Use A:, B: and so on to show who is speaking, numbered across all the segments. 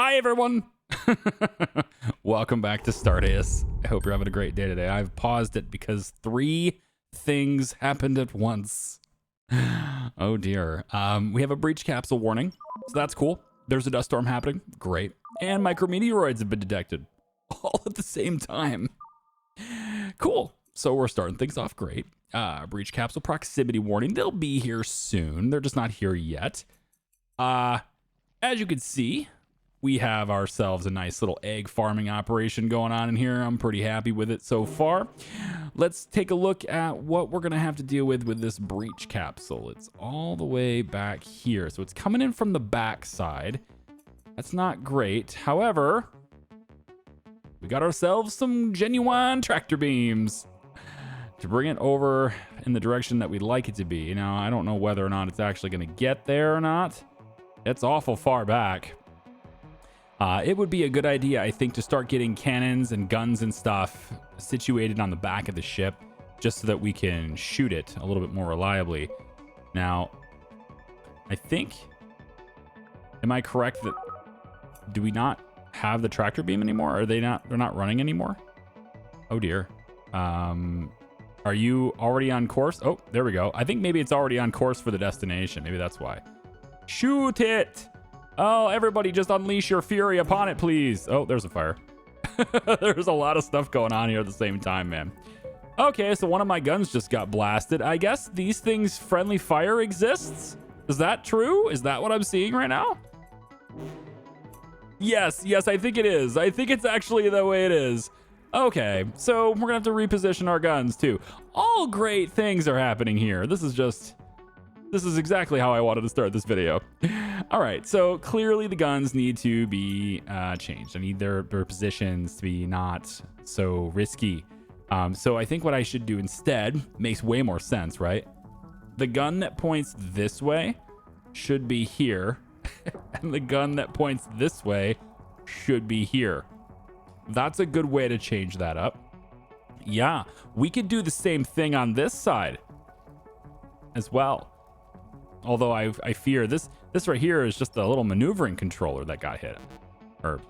A: Hi, everyone. Welcome back to Stardeus. I hope you're having a great day today. I've paused it because 3 things happened at once. Oh, dear. We have a breach capsule warning, so that's cool. There's a dust storm happening. Great. And micrometeoroids have been detected all at the same time. Cool. So we're starting things off great. Breach capsule proximity warning. They'll be here soon. They're just not here yet. As you can see, we have ourselves a nice little egg farming operation going on in here. I'm pretty happy with it so far. Let's take a look at what we're going to have to deal with this breach capsule. It's all the way back here. So it's coming in from the back side. That's not great. However, we got ourselves some genuine tractor beams to bring it over in the direction that we'd like it to be. Now, I don't know whether or not it's actually going to get there or not. It's awful far back. It would be a good idea, I think, to start getting cannons and guns and stuff situated on the back of the ship just so that we can shoot it a little bit more reliably. Now, I think, am I correct that, do we not have the tractor beam anymore? They're not running anymore? Oh dear. Are you already on course? Oh, there we go. I think maybe it's already on course for the destination. Maybe that's why. Shoot it! Oh, everybody just unleash your fury upon it, please. Oh, there's a fire. There's a lot of stuff going on here at the same time, man. Okay, so one of my guns just got blasted. I guess these things' friendly fire exists? Is that true? Is that what I'm seeing right now? Yes, I think it is. I think it's actually the way it is. Okay, so we're gonna have to reposition our guns too. All great things are happening here. This is exactly how I wanted to start this video. All right, so clearly the guns need to be changed. I need their positions to be not so risky. So I think what I should do instead makes way more sense, right? The gun that points this way should be here, and the gun that points this way should be here. That's a good way to change that up. Yeah, we could do the same thing on this side as well. Although I fear this right here is just a little maneuvering controller that got hit. Or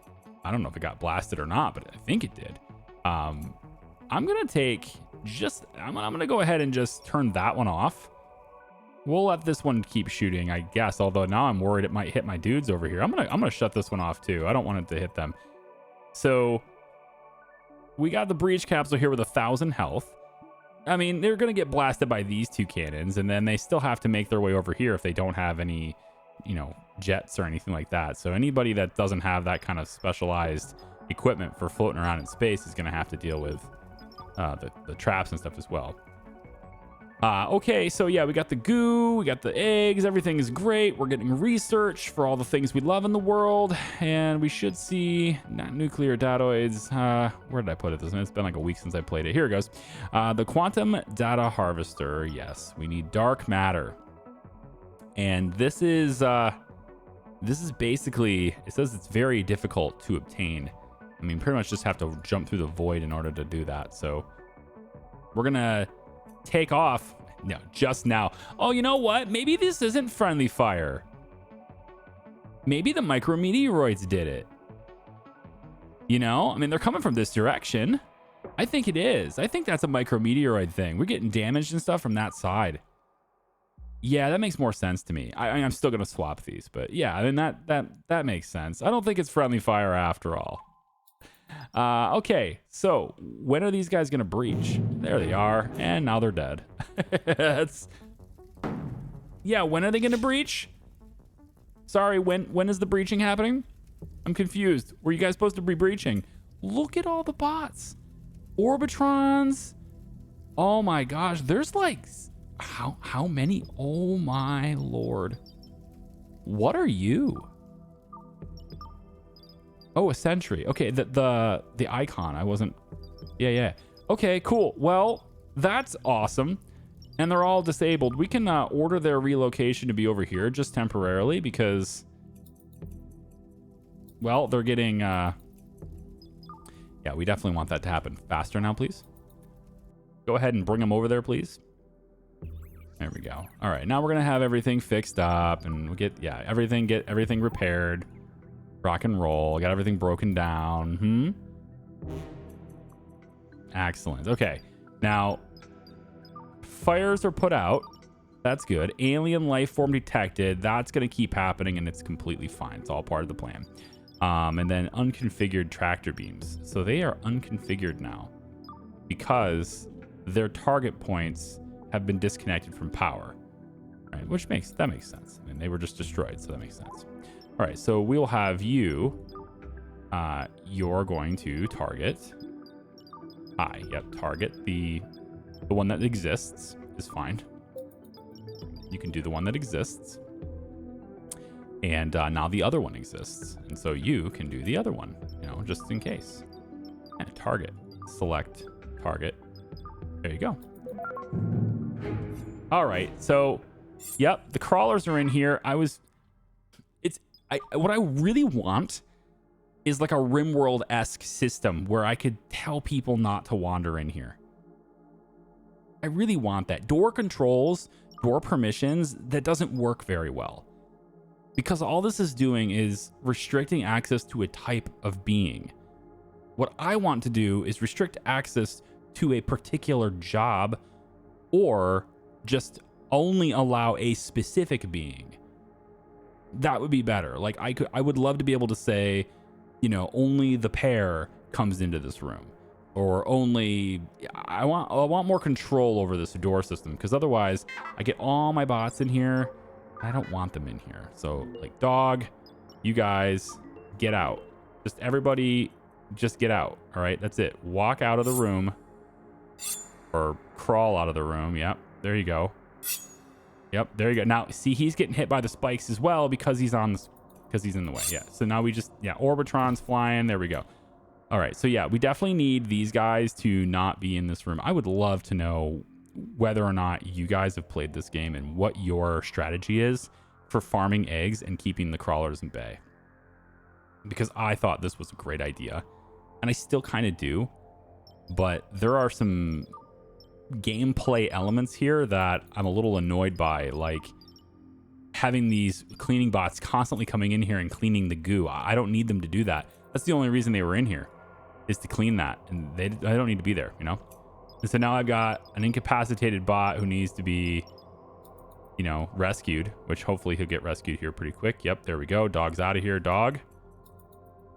A: I don't know if it got blasted or not, but I think it did. I'm going to go ahead and just turn that one off. We'll let this one keep shooting, I guess. Although now I'm worried it might hit my dudes over here. I'm going to shut this one off too. I don't want it to hit them. So we got the breach capsule here with 1,000 health. I mean, they're going to get blasted by these 2 cannons, and then they still have to make their way over here if they don't have any, jets or anything like that. So anybody that doesn't have that kind of specialized equipment for floating around in space is going to have to deal with the traps and stuff as well. Okay, so yeah, we got the goo, we got the eggs, everything is great. We're getting research for all the things we love in the world, and we should see nuclear datoids. Where did I put it? It's been like a week since I played it. Here it goes. The quantum data harvester. Yes, we need dark matter, and this is basically, it says it's very difficult to obtain. I mean, pretty much just have to jump through the void in order to do that. So we're gonna take off. No, just now. Oh, you know what? Maybe this isn't friendly fire. Maybe the micrometeoroids did it. I mean, they're coming from this direction. I think it is. I think that's a micrometeoroid thing. We're getting damaged and stuff from that side. Yeah, that makes more sense to me. I'm still gonna swap these, but yeah, I mean that makes sense. I don't think it's friendly fire after all. Okay, so when are these guys gonna breach? There they are, and now they're dead. Yeah, when are they gonna breach? Sorry, when is the breaching happening? I'm confused. Were you guys supposed to be breaching? Look at all the bots. Orbitrons. Oh my gosh, there's like, how many? Oh my lord. What are you? Oh, a sentry. Okay, the icon. I wasn't. Yeah. Okay, cool. Well, that's awesome. And they're all disabled. We can order their relocation to be over here just temporarily because, well, they're getting. Yeah, we definitely want that to happen faster now, please. Go ahead and bring them over there, please. There we go. All right, now we're gonna have everything fixed up, and we'll get everything repaired. Rock and roll. Got everything broken down. Excellent. Okay. Now, fires are put out. That's good. Alien life form detected. That's going to keep happening, and it's completely fine. It's all part of the plan. And then unconfigured tractor beams. So they are unconfigured now because their target points have been disconnected from power, right? Which makes sense. I mean, they were just destroyed, so that makes sense. All right, so we'll have you. You're going to target. Target the one that exists is fine. You can do the one that exists. And now the other one exists. And so you can do the other one, just in case. And target. Select target. There you go. All right. So, yep, the crawlers are in here. What I really want is like a Rimworld-esque system where I could tell people not to wander in here. I really want that. Door controls, door permissions, that doesn't work very well. Because all this is doing is restricting access to a type of being. What I want to do is restrict access to a particular job or just only allow a specific being. That would be better. Like I would love to be able to say, only the pair comes into this room, or only I want more control over this door system, because otherwise I get all my bots in here. I don't want them in here. So like dog, you guys get out. Just everybody just get out. All right, that's it. Walk out of the room or crawl out of the room. Yep, there you go. Yep, there you go. Now see, he's getting hit by the spikes as well because he's in the way. Yeah, so now we just, Orbitron's flying. There we go. All right, so yeah, we definitely need these guys to not be in this room. I would love to know whether or not you guys have played this game and what your strategy is for farming eggs and keeping the crawlers in bay. Because I thought this was a great idea, and I still kind of do, but there are some gameplay elements here that I'm a little annoyed by, like having these cleaning bots constantly coming in here and cleaning the goo. I don't need them to do that. That's the only reason they were in here, is to clean that, and I don't need to be there, And so now I've got an incapacitated bot who needs to be, rescued, which hopefully he'll get rescued here pretty quick. Yep, there we go. Dog's out of here. Dog.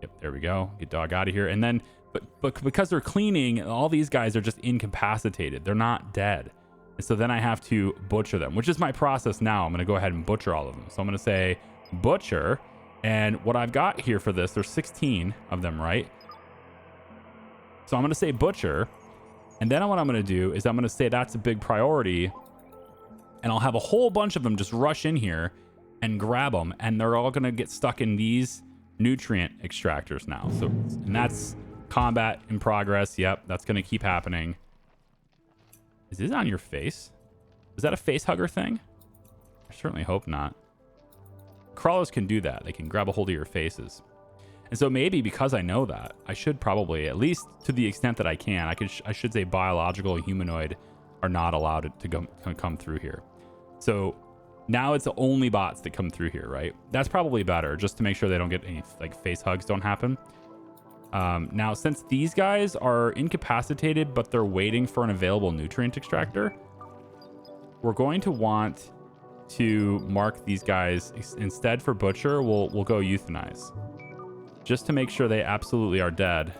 A: Yep, there we go. Get dog out of here. And then, but because they're cleaning, all these guys are just incapacitated. They're not dead. And so then I have to butcher them, which is my process now. I'm going to go ahead and butcher all of them. So I'm going to say butcher. And what I've got here for this, there's 16 of them, right? So I'm going to say butcher. And then what I'm going to do is I'm going to say that's a big priority, and I'll have a whole bunch of them just rush in here and grab them, and they're all going to get stuck in these nutrient extractors now. So, and that's combat in progress. Yep, that's going to keep happening. Is this on your face? Is that a face hugger thing? I certainly hope not. Crawlers can do that. They can grab a hold of your faces. And so maybe because I know that, I should probably, at least to the extent that I can, I should say biological humanoid are not allowed to come through here. So now it's the only bots that come through here, right? That's probably better, just to make sure they don't get any face hugs don't happen. Now, since these guys are incapacitated, but they're waiting for an available nutrient extractor, we're going to want to mark these guys instead for butcher. We'll go euthanize, just to make sure they absolutely are dead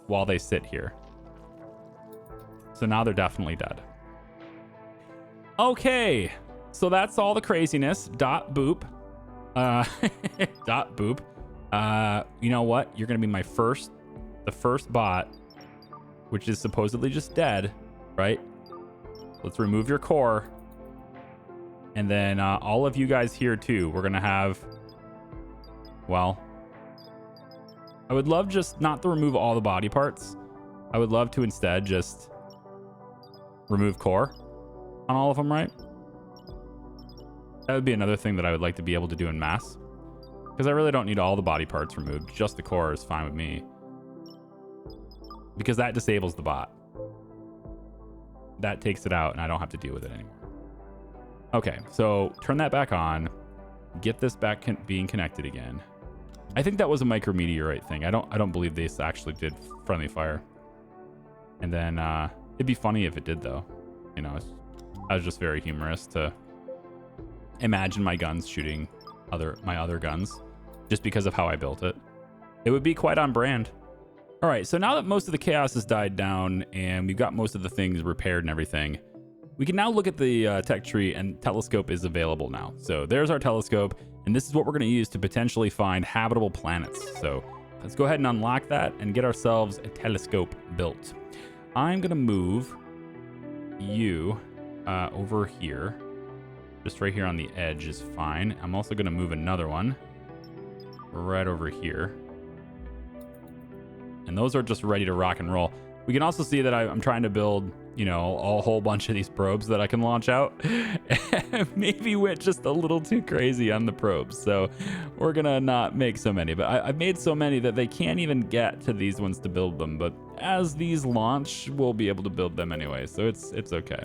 A: while they sit here. So now they're definitely dead. Okay, so that's all the craziness. Dot boop. Dot boop. You know what? You're gonna be the first bot, which is supposedly just dead, right? Let's remove your core. And then all of you guys here too. We're gonna have, well, I would love just not to remove all the body parts. I would love to instead just remove core on all of them, right? That would be another thing that I would like to be able to do in mass, because I really don't need all the body parts removed. Just the core is fine with me, because that disables the bot. That takes it out and I don't have to deal with it anymore. Okay, so turn that back on. Get this back being connected again. I think that was a micrometeorite thing. I don't believe this actually did friendly fire. And then it'd be funny if it did, though. You know, I was just very humorous to imagine my guns shooting my other guns just because of how I built it. It would be quite on brand. All right, so now that most of the chaos has died down and we've got most of the things repaired and everything, we can now look at the tech tree, and telescope is available now. So there's our telescope, and this is what we're going to use to potentially find habitable planets. So let's go ahead and unlock that and get ourselves a telescope built. I'm going to move you over here. Just right here on the edge is fine. I'm also going to move another one right over here. And those are just ready to rock and roll. We can also see that I'm trying to build, you know, a whole bunch of these probes that I can launch out. Maybe went just a little too crazy on the probes. So we're going to not make so many. But I've made so many that they can't even get to these ones to build them. But as these launch, we'll be able to build them anyway. So it's okay.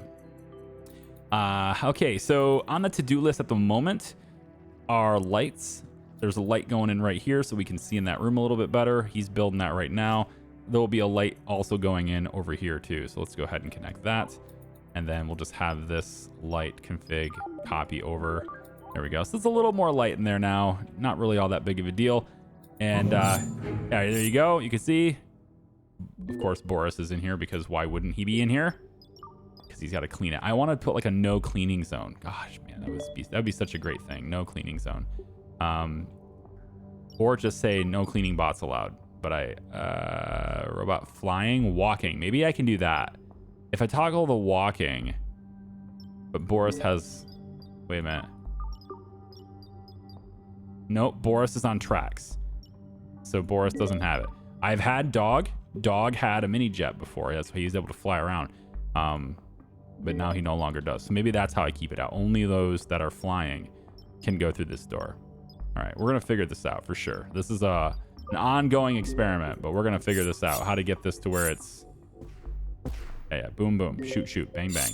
A: Okay, so on the to-do list at the moment are lights. There's a light going in right here so we can see in that room a little bit better. He's building that right now. There will be a light also going in over here too. So let's go ahead and connect that. And then we'll just have this light config copy over. There we go. So there's a little more light in there now. Not really all that big of a deal. And yeah, there you go. You can see, of course, Boris is in here because why wouldn't he be in here? Because he's got to clean it. I want to put like a no cleaning zone. Gosh, man, that would be such a great thing. No cleaning zone. Or just say no cleaning bots allowed. But robot flying, walking. Maybe I can do that. If I toggle the walking, but Boris has, wait a minute. Nope, Boris is on tracks. So Boris doesn't have it. I've had Dog. Dog had a mini jet before. That's why he was able to fly around. But now he no longer does. So maybe that's how I keep it out. Only those that are flying can go through this door. All right, we're going to figure this out for sure. This is an ongoing experiment, but we're going to figure this out. How to get this to where it's... Yeah, boom, boom, shoot, shoot, bang, bang.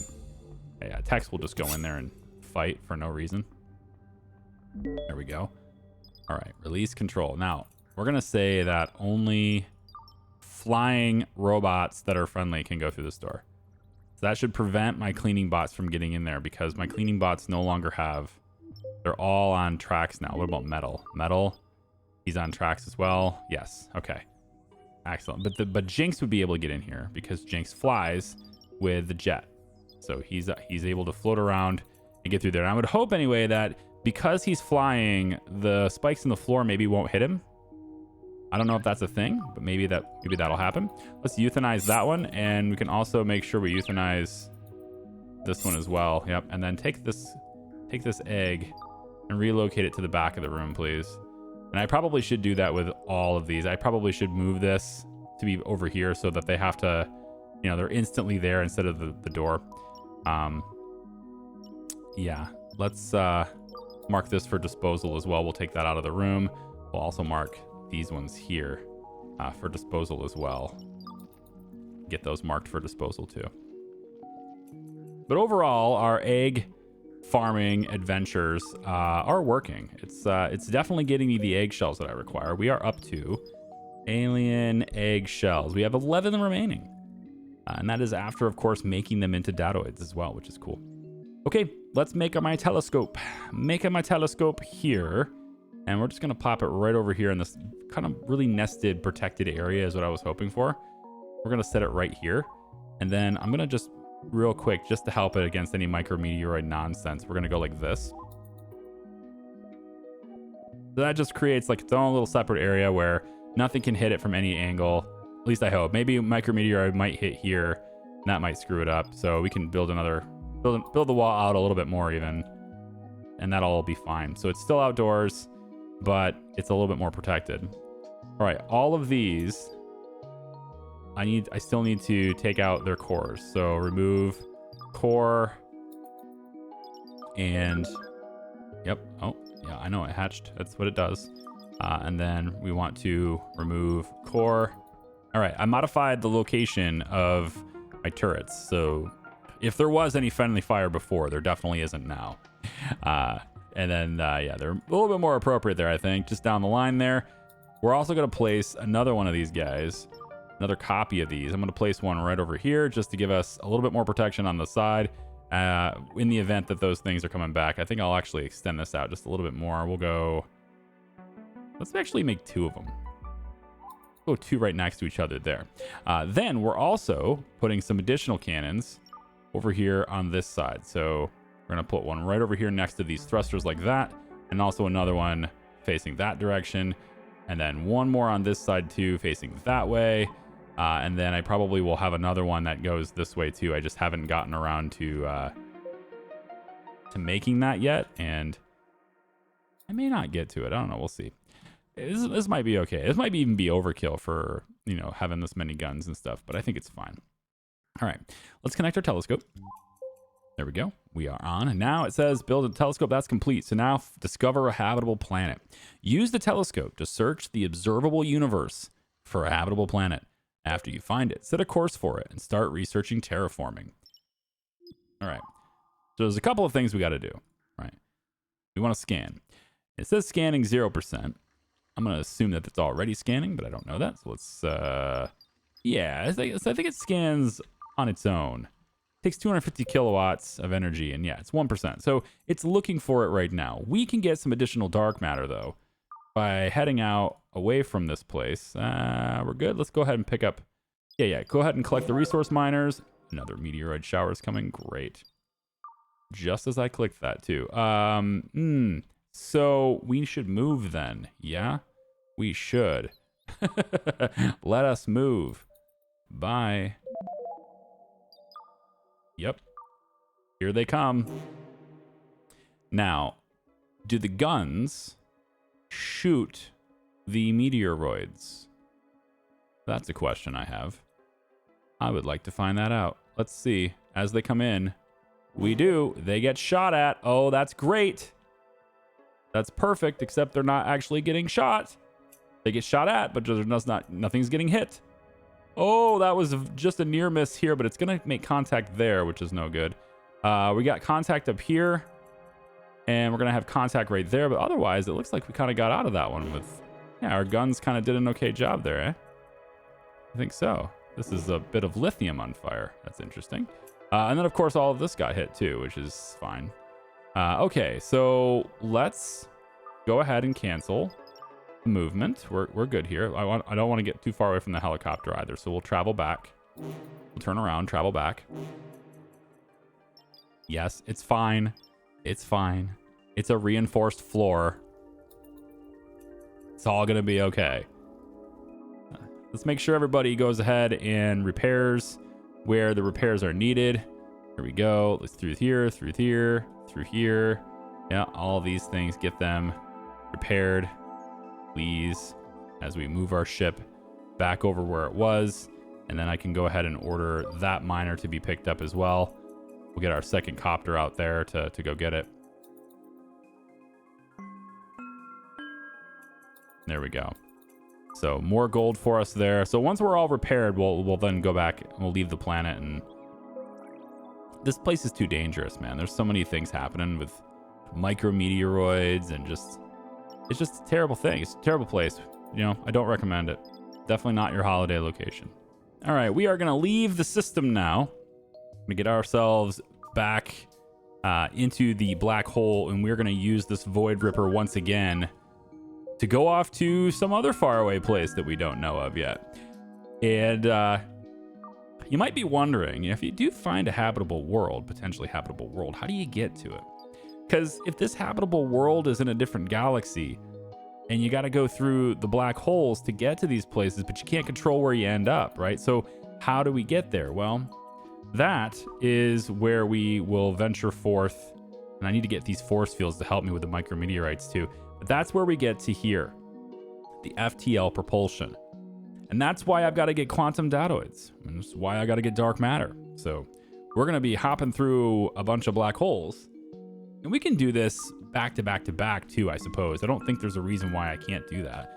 A: Yeah, Tex will just go in there and fight for no reason. There we go. All right, release control. Now, we're going to say that only flying robots that are friendly can go through this door. So that should prevent my cleaning bots from getting in there because my cleaning bots no longer have... They're all on tracks now. What about Metal? Metal, he's on tracks as well. Yes, okay. Excellent. But Jinx would be able to get in here because Jinx flies with the jet. So he's able to float around and get through there. And I would hope anyway that because he's flying, the spikes in the floor maybe won't hit him. I don't know if that's a thing, but maybe that'll happen. Let's euthanize that one, and we can also make sure we euthanize this one as well. Yep, and then take this egg and relocate it to the back of the room, please. And I probably should do that with all of these. I probably should move this to be over here so that they have to, you know, they're instantly there instead of the door. Yeah, let's mark this for disposal as well. We'll take that out of the room. We'll also mark these ones here for disposal as well. Get those marked for disposal too. But overall, our egg farming adventures are working. It's definitely getting me the eggshells that I require. We are up to alien eggshells. We have 11 remaining. And that is after, of course, making them into datoids as well, which is cool. Okay, let's make my telescope. Making my telescope here. And we're just going to pop it right over here in this kind of really nested, protected area is what I was hoping for. We're going to set it right here. And then I'm going to just, real quick, just to help it against any micrometeoroid nonsense, we're going to go like this. So that just creates like its own little separate area where nothing can hit it from any angle. At least I hope. Maybe micrometeoroid might hit here, and that might screw it up. So we can build the wall out a little bit more even, and that'll all be fine. So it's still outdoors, but it's a little bit more protected. All right, all of these, I still need to take out their cores. So remove core, and yep. Oh, yeah, I know it hatched. That's what it does. And then we want to remove core. All right, I modified the location of my turrets. So if there was any friendly fire before, there definitely isn't now. And then, yeah, they're a little bit more appropriate there, I think, just down the line there. We're also going to place another one of these guys, another copy of these. I'm going to place one right over here just to give us a little bit more protection on the side in the event that those things are coming back. I think I'll actually extend this out just a little bit more. We'll go, let's actually make 2 of them. Go 2 right next to each other there. Then we're also putting some additional cannons over here on this side. So we're going to put one right over here next to these thrusters like that, and also another one facing that direction, and then one more on this side too facing that way, and then I probably will have another one that goes this way too. I just haven't gotten around to making that yet, and I may not get to it. I don't know. We'll see. This might be okay. This might even be overkill for, you know, having this many guns and stuff, but I think it's fine. All right, let's connect our telescope. There we go. We are on. And now it says build a telescope. That's complete. So now discover a habitable planet. Use the telescope to search the observable universe for a habitable planet. After you find it, set a course for it and start researching terraforming. All right. So there's a couple of things we got to do, right? We want to scan. It says scanning 0%. I'm going to assume that it's already scanning, but I don't know that. So let's, yeah, I think it scans on its own. Takes 250 kilowatts of energy, and yeah, it's 1%. So it's looking for it right now. We can get some additional dark matter, though, by heading out away from this place. We're good. Let's go ahead and pick up... Yeah, go ahead and collect the resource miners. Another meteoroid shower is coming. Great. Just as I clicked that, too. So we should move, then. Yeah? We should. Let us move. Bye. Yep. Here they come. Now, do the guns shoot the meteoroids? That's a question I have. I would like to find that out. Let's see. As they come in, we do. They get shot at. Oh, that's great. That's perfect, except they're not actually getting shot. They get shot at, but nothing's getting hit. Oh, that was just a near miss here, but it's going to make contact there, which is no good. We got contact up here, and we're going to have contact right there. But otherwise, it looks like we kind of got out of that one with... Yeah, our guns kind of did an okay job there, eh? I think so. This is a bit of lithium on fire. That's interesting. And then, of course, all of this got hit, too, which is fine. Okay, so let's go ahead and cancel movement. We're good here. I don't want to get too far away from the helicopter either, so we'll travel back. We'll turn around, travel back. Yes, it's fine. It's fine. It's a reinforced floor. It's all gonna be okay. Let's make sure everybody goes ahead and repairs where the repairs are needed. Here we go. Let's through here, through here, through here. Yeah, all these things, get them repaired, please, as we move our ship back over where it was. And then I can go ahead and order that miner to be picked up as well. We'll get our second copter out there to go get it. There we go. So more gold for us there. So once we're all repaired, we'll then go back and we'll leave the planet. And this place is too dangerous, man. There's so many things happening with micrometeoroids and just... It's just a terrible thing. It's a terrible place. You know, I don't recommend it. Definitely not your holiday location. All right, we are going to leave the system now. To get ourselves back into the black hole, and we're going to use this Void Ripper once again to go off to some other faraway place that we don't know of yet. And you might be wondering, if you do find a habitable world, potentially habitable world, how do you get to it? Because if this habitable world is in a different galaxy, and you got to go through the black holes to get to these places, but you can't control where you end up, right? So how do we get there? Well, that is where we will venture forth. And I need to get these force fields to help me with the micrometeorites too. But that's where we get to here, the FTL propulsion. And that's why I've got to get quantum datoids. And that's why I got to get dark matter. So we're going to be hopping through a bunch of black holes. And we can do this back to back to back too, I suppose. I don't think there's a reason why I can't do that.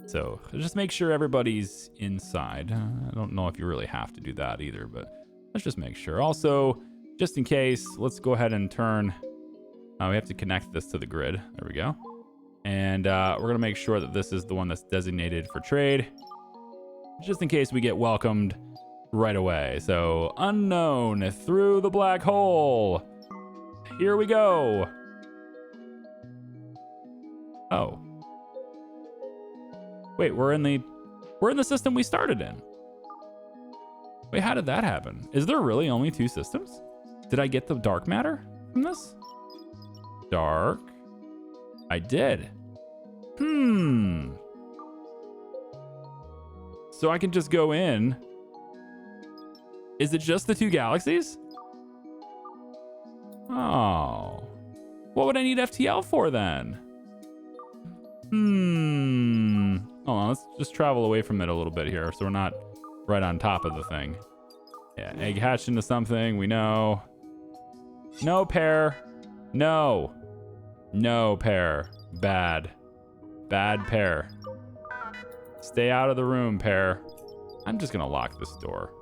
A: So just make sure everybody's inside. I don't know if you really have to do that either, but let's just make sure. Also, just in case, let's go ahead and turn We have to connect this to the grid. There we go. And we're going to make sure that this is the one that's designated for trade, just in case we get welcomed right away. So, unknown through the black hole. Here we go. Oh. Wait, we're in the system we started in. Wait, how did that happen? Is there really only 2 systems? Did I get the dark matter from this? Dark. I did. So I can just go in. Is it just the 2 galaxies? Oh. What would I need FTL for then? Hold on, let's just travel away from it a little bit here so we're not right on top of the thing. Yeah, egg hatched into something, we know. No pair. No. No pair. Bad. Bad pair. Stay out of the room, pair. I'm just gonna lock this door.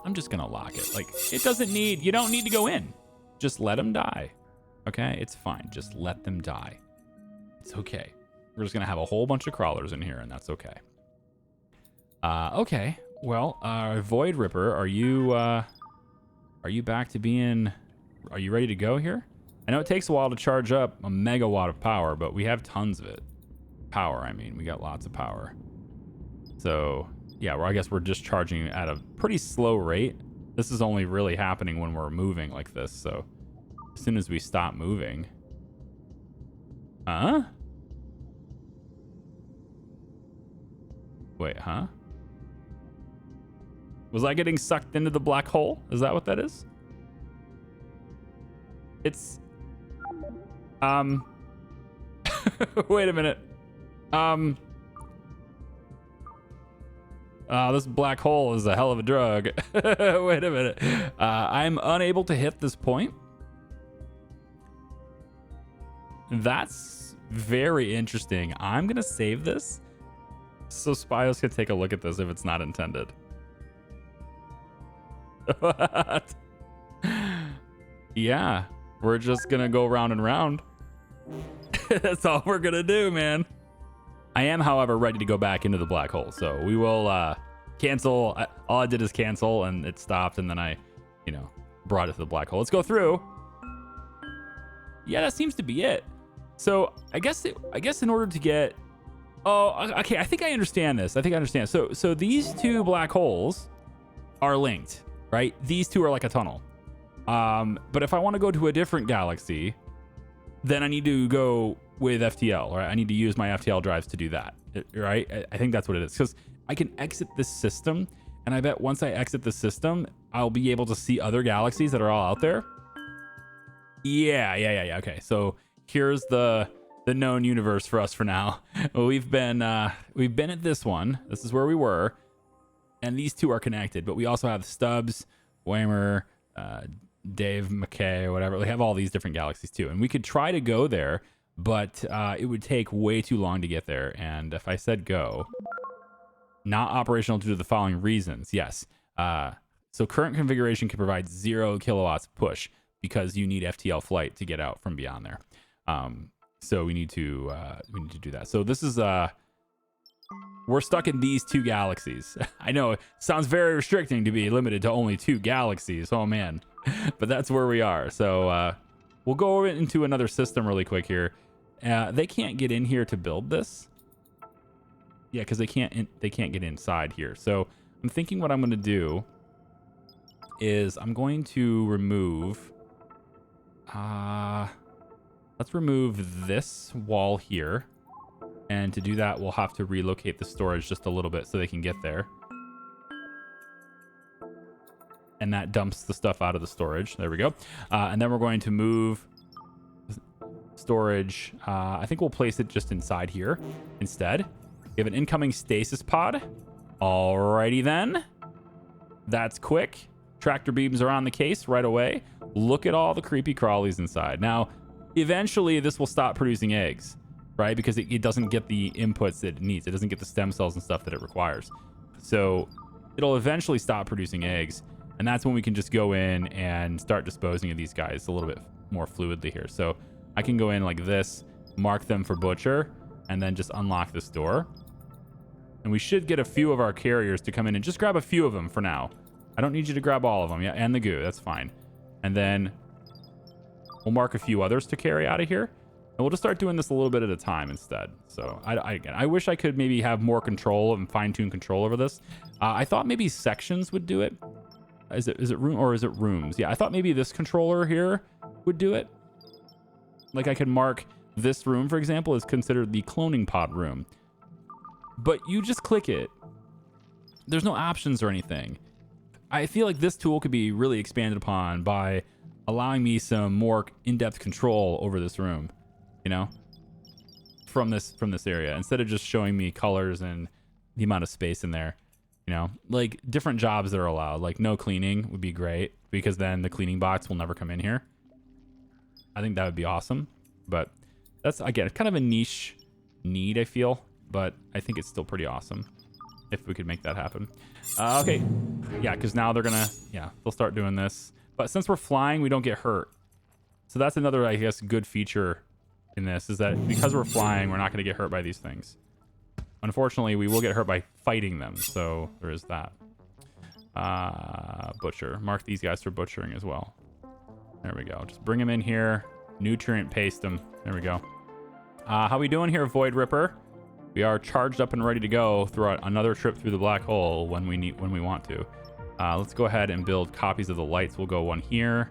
A: I'm just gonna lock it. Like, it doesn't need, you don't need to go in. Just let them die. Okay, it's fine. Just let them die. It's okay. We're just gonna have a whole bunch of crawlers in here, and that's okay. Okay. Well, Void Ripper, are you back to being? Are you ready to go here? I know it takes a while to charge up a megawatt of power, but we have tons of it. Power, I mean, we got lots of power. So yeah, well, I guess we're just charging at a pretty slow rate. This is only really happening when we're moving like this. So as soon as we stop moving, huh? Wait, huh? Was I getting sucked into the black hole? Is that what that is? It's... Wait a minute. This black hole is a hell of a drug. Wait a minute. I'm unable to hit this point. That's very interesting. I'm going to save this so Spios can take a look at this if it's not intended. What? Yeah, we're just going to go round and round. That's all we're going to do, man. I am, however, ready to go back into the black hole. So we will cancel. All I did is cancel and it stopped. And then I, brought it to the black hole. Let's go through. Yeah, that seems to be it. So I guess in order to get... Oh, okay. I think I understand this. So these 2 black holes are linked, right? These 2 are like a tunnel. But if I want to go to a different galaxy, then I need to go with FTL, right? I need to use my FTL drives to do that, right? I think that's what it is, because I can exit this system, and I bet once I exit the system, I'll be able to see other galaxies that are all out there. Yeah. Okay, so here's the known universe for us for now. We've been at this one. This is where we were, and these 2 are connected. But we also have Stubbs, Waymer, Dave McKay, or whatever. We have all these different galaxies too, and we could try to go there, but it would take way too long to get there. And if I said go, not operational due to the following reasons. Yes. So current configuration can provide 0 kilowatts push because you need FTL flight to get out from beyond there. So we need to do that. So this is we're stuck in these 2 galaxies. I know it sounds very restricting to be limited to only 2 galaxies. Oh man, but that's where we are. So we'll go into another system really quick here. They can't get in here to build this. Yeah, because they can't get inside here. So I'm thinking what I'm going to do is I'm going to remove. Let's remove this wall here. And to do that, we'll have to relocate the storage just a little bit so they can get there. And that dumps the stuff out of the storage. There we go. And then we're going to move storage. I think we'll place it just inside here instead. We have an incoming stasis pod. Alrighty then. That's quick. Tractor beams are on the case right away. Look at all the creepy crawlies inside. Now, eventually this will stop producing eggs, right? Because it doesn't get the inputs that it needs. It doesn't get the stem cells and stuff that it requires. So it'll eventually stop producing eggs. And that's when we can just go in and start disposing of these guys a little bit more fluidly here. So I can go in like this, mark them for butcher, and then just unlock this door. And we should get a few of our carriers to come in and just grab a few of them for now. I don't need you to grab all of them. Yeah, and the goo. That's fine. And then we'll mark a few others to carry out of here. And we'll just start doing this a little bit at a time instead. So again, I wish I could maybe have more control and fine-tune control over this. I thought maybe sections would do it. Is it room or is it rooms? Yeah, I thought maybe this controller here would do it. Like I could mark this room, for example, is considered the cloning pod room. But you just click it. There's no options or anything. I feel like this tool could be really expanded upon by allowing me some more in-depth control over this room, you know, from this area, instead of just showing me colors and the amount of space in there, you know, like different jobs that are allowed, like no cleaning would be great because then the cleaning box will never come in here. I think that would be awesome, but that's, again, kind of a niche need, I feel. But I think it's still pretty awesome if we could make that happen. Okay. Yeah, because now they're going to, they'll start doing this. But since we're flying, we don't get hurt. So that's another, I guess, good feature in this is that because we're flying, we're not going to get hurt by these things. Unfortunately, we will get hurt by fighting them. So there is that. Butcher. Mark these guys for butchering as well. There we go. Just bring them in here. Nutrient paste them. There we go. How we doing here, Void Ripper? We are charged up and ready to go through another trip through the black hole when we want to. Let's go ahead and build copies of the lights. We'll go one here,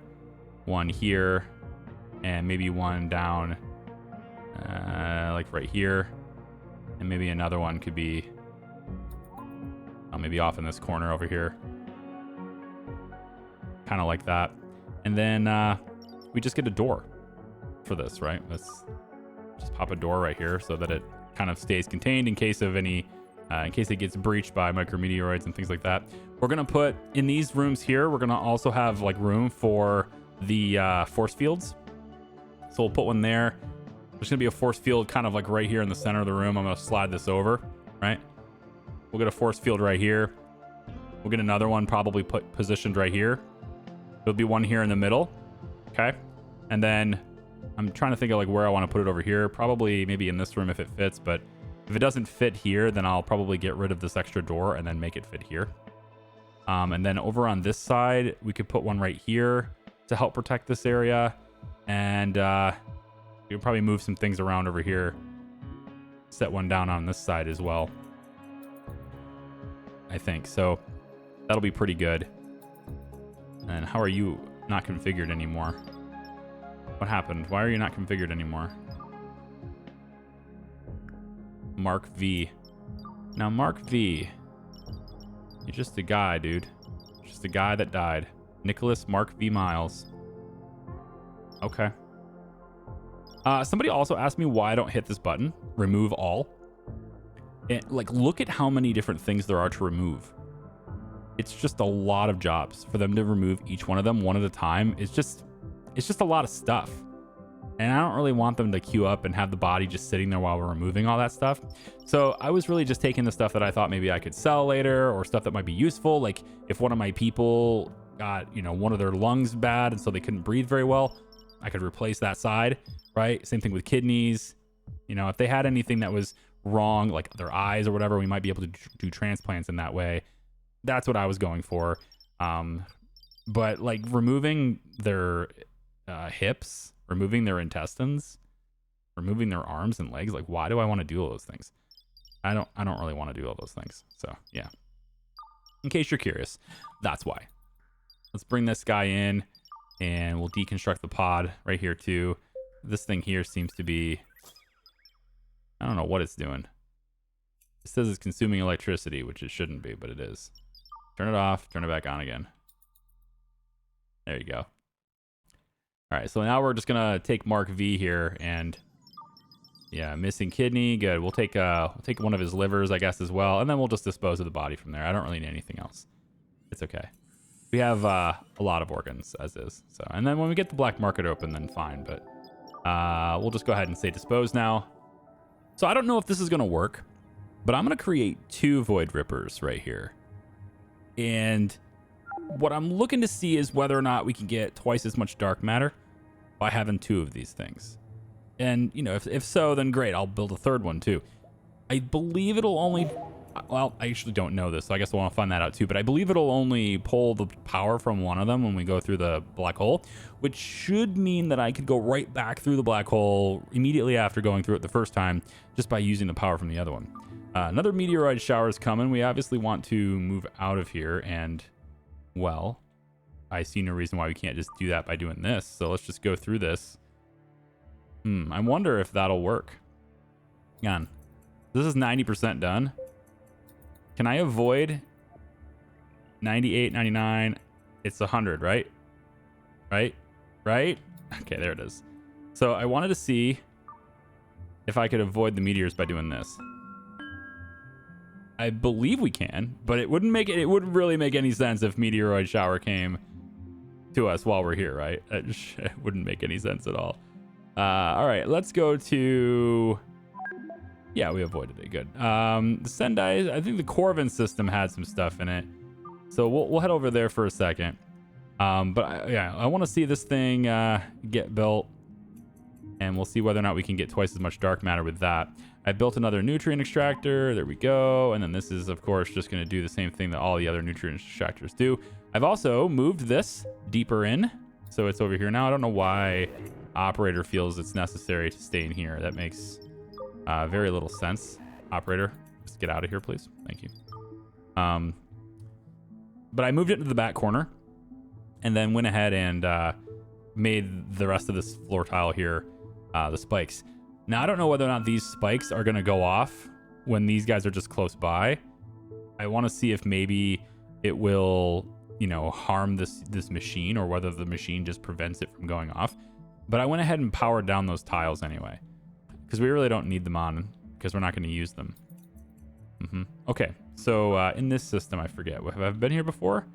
A: and maybe one down, like right here, and maybe another one could be maybe off in this corner over here, kind of like that. And then we just get a door for this, right? Let's just pop a door right here so that it kind of stays contained in case of any in case it gets breached by micrometeoroids and things like that. We're gonna put in these rooms here, we're gonna also have like room for the force fields, so we'll put one there. There's gonna be a force field kind of like right here in the center of the room. I'm gonna slide this over, right? We'll get a force field right here. We'll get another one probably positioned right here. There'll be one here in the middle, okay? And then I'm trying to think of like where I want to put it over here. Probably maybe in this room if it fits, but if it doesn't fit here, then I'll probably get rid of this extra door and then make it fit here. And then over on this side, we could put one right here to help protect this area. And we'll probably move some things around over here. Set one down on this side as well, I think. So that'll be pretty good. And how are you not configured anymore? What happened? Why are you not configured anymore? Mark V. Now, Mark V. You're just a guy, dude. Just a guy that died. Nicholas Mark V. Miles. Okay. Somebody also asked me why I don't hit this button. Remove all. And, like, look at how many different things there are to remove. It's just a lot of jobs for them to remove each one of them one at a time. It's just a lot of stuff. And I don't really want them to queue up and have the body just sitting there while we're removing all that stuff. So I was really just taking the stuff that I thought maybe I could sell later, or stuff that might be useful. Like if one of my people got, one of their lungs bad and so they couldn't breathe very well, I could replace that side, right? Same thing with kidneys. If they had anything that was wrong, like their eyes or whatever, we might be able to do transplants in that way. That's what I was going for. But like removing their hips, removing their intestines, removing their arms and legs, like why do I want to do all those things? I don't really want to do all those things. So yeah, in case you're curious, that's why. Let's bring this guy in and we'll deconstruct the pod right here too. This thing here seems to be, I don't know what it's doing. It says it's consuming electricity, which it shouldn't be, but it is. Turn it off, turn it back on again. There you go. All right, so now we're just gonna take Mark V here, and yeah, missing kidney, good. We'll take one of his livers, I guess, as well, and then we'll just dispose of the body from there. I don't really need anything else. It's okay. We have a lot of organs as is. So, and then when we get the black market open, then fine. But we'll just go ahead and say dispose now. So I don't know if this is gonna work, but I'm gonna create 2 Void Rippers right here, and what I'm looking to see is whether or not we can get twice as much dark matter. by having 2 of these things? And, you know, if so, then great. I'll build a third one too. I believe it'll only... Well, I actually don't know this, so I guess I want to find that out too. But I believe it'll only pull the power from one of them when we go through the black hole, which should mean that I could go right back through the black hole immediately after going through it the first time, just by using the power from the other one. Another meteoroid shower is coming. We obviously want to move out of here, and, well, I see no reason why we can't just do that by doing this. So let's just go through this. I wonder if that'll work. Hang on. This is 90% done. Can I avoid 98, 99? It's 100, right? Right? Okay, there it is. So I wanted to see if I could avoid the meteors by doing this. I believe we can, but it wouldn't really make any sense if meteoroid shower came to us while we're here, right? It wouldn't make any sense at all. All right, let's go to... Yeah, we avoided it. Good. The Sendai, I think the Corvin system had some stuff in it. So we'll head over there for a second. But I want to see this thing get built. And we'll see whether or not we can get twice as much dark matter with that. I built another nutrient extractor. There we go. And then this is, of course, just going to do the same thing that all the other nutrient extractors do. I've also moved this deeper in. So it's over here now. I don't know why operator feels it's necessary to stay in here. That makes... very little sense. Operator, just get out of here, please. Thank you. But I moved it into the back corner and then went ahead and made the rest of this floor tile here the spikes. Now, I don't know whether or not these spikes are going to go off when these guys are just close by. I want to see if maybe it will, you know, harm this machine, or whether the machine just prevents it from going off. But I went ahead and powered down those tiles anyway, because we really don't need them on, because we're not going to use them. Okay, so in this system, I forget. Have I been here before?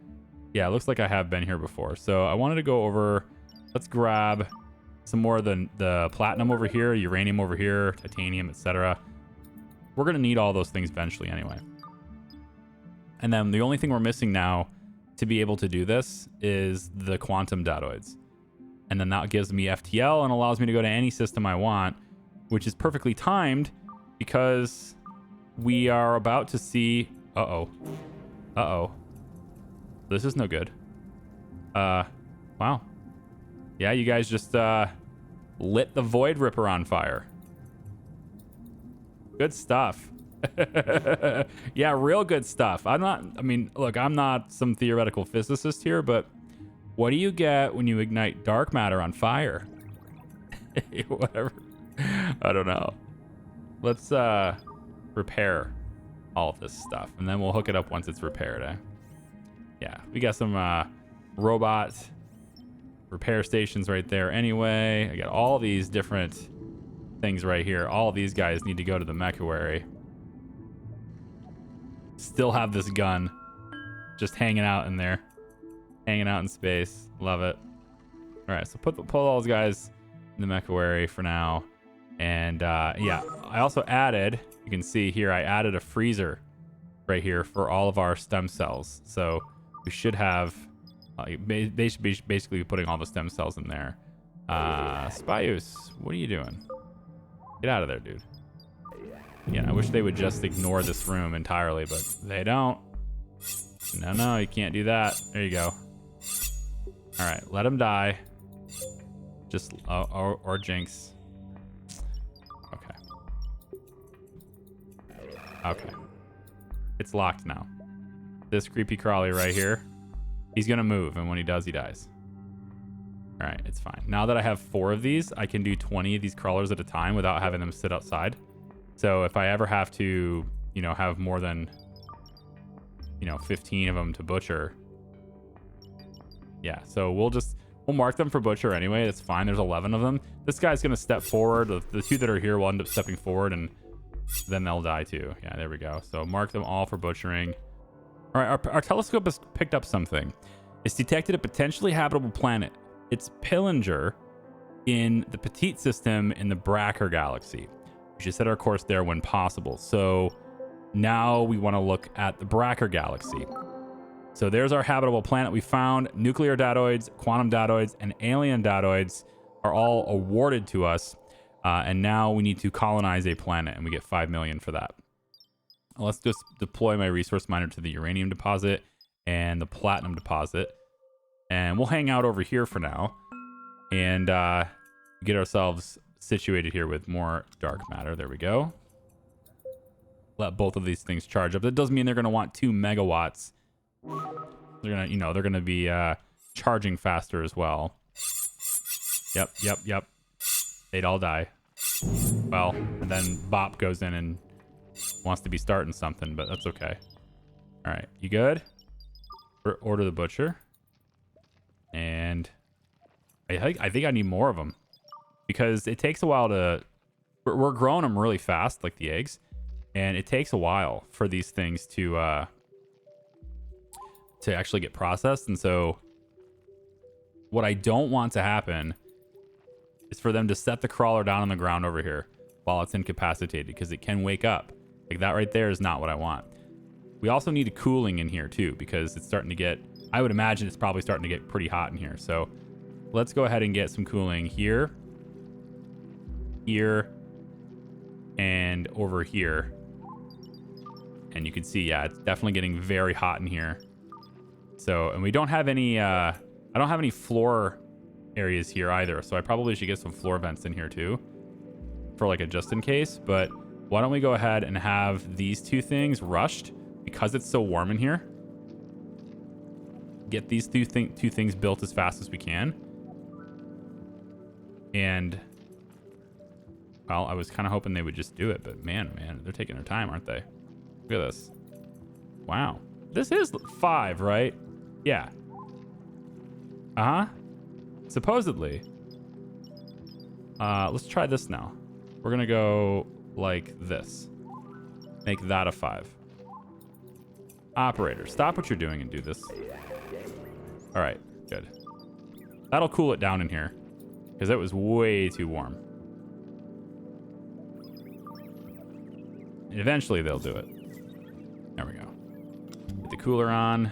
A: Yeah, it looks like I have been here before. So I wanted to go over... Let's grab some more of the platinum over here, uranium over here, titanium, etc. We're going to need all those things eventually anyway. And then the only thing we're missing now to be able to do this is the quantum datoids. And then that gives me FTL and allows me to go to any system I want, which is perfectly timed because we are about to see... Uh-oh. This is no good. Wow. Yeah, you guys just lit the Void Ripper on fire. Good stuff. Yeah, real good stuff. I'm not some theoretical physicist here, but what do you get when you ignite dark matter on fire? Whatever. I don't know. Let's repair all of this stuff, and then we'll hook it up once it's repaired. Yeah, we got some robot repair stations right there anyway. I got all these different things right here. All of these guys need to go to the mechuary. Still have this gun just hanging out in there, hanging out in space. Love it. All right, so pull all those guys in the mechuary for now. And yeah, I also added, you can see here, I added a freezer right here for all of our stem cells. So we should have, they should be basically putting all the stem cells in there. Spyus, what are you doing? Get out of there, dude. Yeah, I wish they would just ignore this room entirely, but they don't. No, you can't do that. There you go. All right, let him die. Just, or Jinx. Okay. It's locked now. This creepy crawly right here, he's gonna move, and when he does, he dies. All right, it's fine. Now that I have 4 of these, I can do 20 of these crawlers at a time without having them sit outside. So if I ever have to, you know, have more than, 15 of them to butcher. Yeah, so we'll mark them for butcher anyway. It's fine. There's 11 of them. This guy's gonna step forward. The 2 that are here will end up stepping forward, and then they'll die too. Yeah, there we go. So mark them all for butchering. All right, our telescope has picked up something. It's detected a potentially habitable planet. It's Pillinger in the Petite system in the Bracker galaxy. We should set our course there when possible. So now we want to look at the Bracker galaxy. So there's our habitable planet we found. Nuclear datoids, quantum datoids, and alien datoids are all awarded to us. And now we need to colonize a planet, and we get 5 million for that. Let's just deploy my resource miner to the uranium deposit and the platinum deposit. And we'll hang out over here for now and get ourselves situated here with more dark matter. There we go. Let both of these things charge up. That does mean they're going to want 2 megawatts. They're going to, they're going to be charging faster as well. Yep. They'd all die. Well, and then Bop goes in and wants to be starting something, but that's okay. All right, you good? Order the butcher. And I think I need more of them because it takes a while to... We're growing them really fast, like the eggs. And it takes a while for these things to actually get processed. And so what I don't want to happen is for them to set the crawler down on the ground over here while it's incapacitated, because it can wake up. Like that right there is not what I want. We also need a cooling in here too, because it's starting to get... I would imagine it's probably starting to get pretty hot in here. So let's go ahead and get some cooling here, here, and over here. And you can see, yeah, it's definitely getting very hot in here. So, and we don't have any, I don't have any floor areas here either. So I probably should get some floor vents in here too for like a just in case. But why don't we go ahead and have these two things rushed because it's so warm in here. Get these two things built as fast as we can. And, well, I was kind of hoping they would just do it. But man, they're taking their time, aren't they? Look at this. Wow. This is 5, right? Yeah. Uh-huh. Supposedly. Let's try this now. We're going to go like this. Make that a 5. Operator, stop what you're doing and do this. All right, good. That'll cool it down in here because it was way too warm. And eventually they'll do it. There we go. Get the cooler on.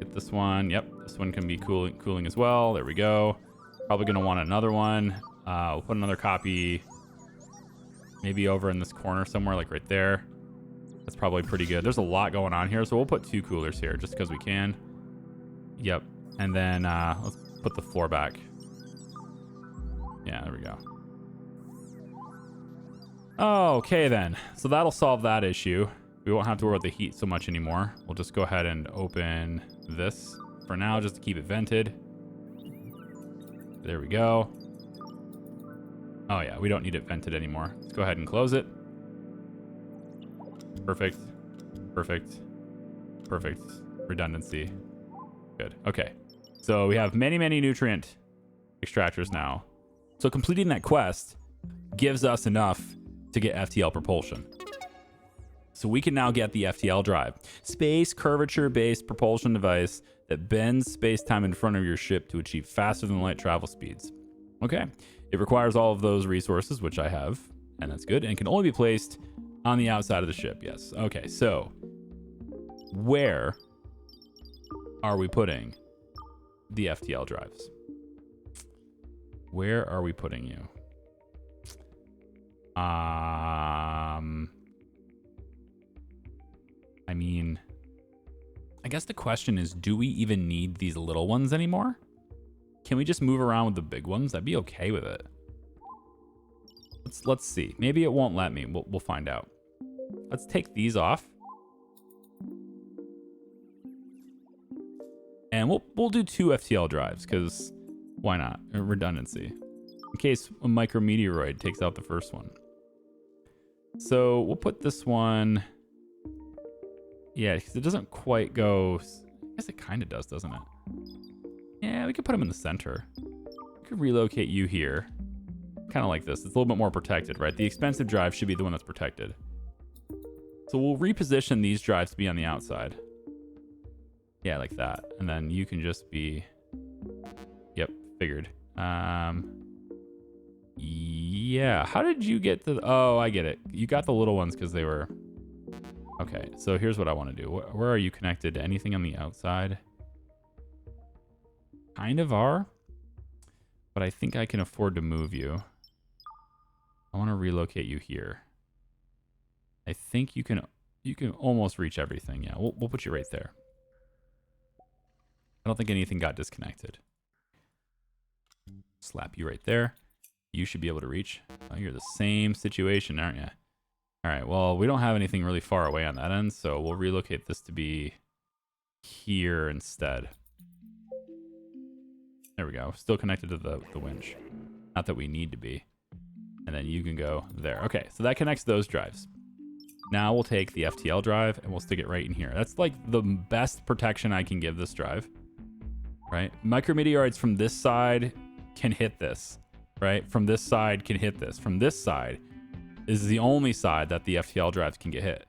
A: Get this one. Yep, this one can be cooling as well. There we go. Probably going to want another one. We'll put another copy maybe over in this corner somewhere, like right there. That's probably pretty good. There's a lot going on here, so we'll put 2 coolers here just because we can. Yep. And then let's put the floor back. Yeah, there we go. Okay, then. So that'll solve that issue. We won't have to worry about the heat so much anymore. We'll just go ahead and open this for now just to keep it vented. There we go. Oh, yeah, we don't need it vented anymore. Let's go ahead and close it. Perfect. Perfect. Perfect. Redundancy. Good. Okay. So we have many, many nutrient extractors now. So completing that quest gives us enough to get FTL propulsion. So we can now get the FTL drive. Space curvature-based propulsion device that bends space-time in front of your ship to achieve faster than light travel speeds. Okay. It requires all of those resources, which I have, and that's good, and can only be placed on the outside of the ship. Yes. Okay, so where are we putting the FTL drives? Where are we putting you? I mean, I guess the question is, do we even need these little ones anymore? Can we just move around with the big ones? I'd be okay with it. Let's see. Maybe it won't let me. We'll find out. Let's take these off. And we'll do 2 FTL drives, because why not? Redundancy. In case a micrometeoroid takes out the first one. So we'll put this one... Yeah, because it doesn't quite go... I guess it kind of does, doesn't it? Yeah, we could put them in the center. We could relocate you here. Kind of like this. It's a little bit more protected, right? The expensive drive should be the one that's protected. So we'll reposition these drives to be on the outside. Yeah, like that. And then you can just be... Yep, figured. Yeah, how did you get the... Oh, I get it. You got the little ones because they were... Okay, so here's what I want to do. Where are you connected to anything on the outside? Kind of are. but I think I can afford to move you. I want to relocate you here. I think you can almost reach everything. Yeah, we'll put you right there. I don't think anything got disconnected. Slap you right there. You should be able to reach. Oh, you're the same situation, aren't you? All right, well, we don't have anything really far away on that end, so we'll relocate this to be here instead. There we go. Still connected to the winch. Not that we need to be. And then you can go there. Okay, so that connects those drives. Now we'll take the FTL drive and we'll stick it right in here. That's like the best protection I can give this drive, right? Micrometeorites from this side can hit this, right? From this side can hit this. From this side is the only side that the FTL drives can get hit.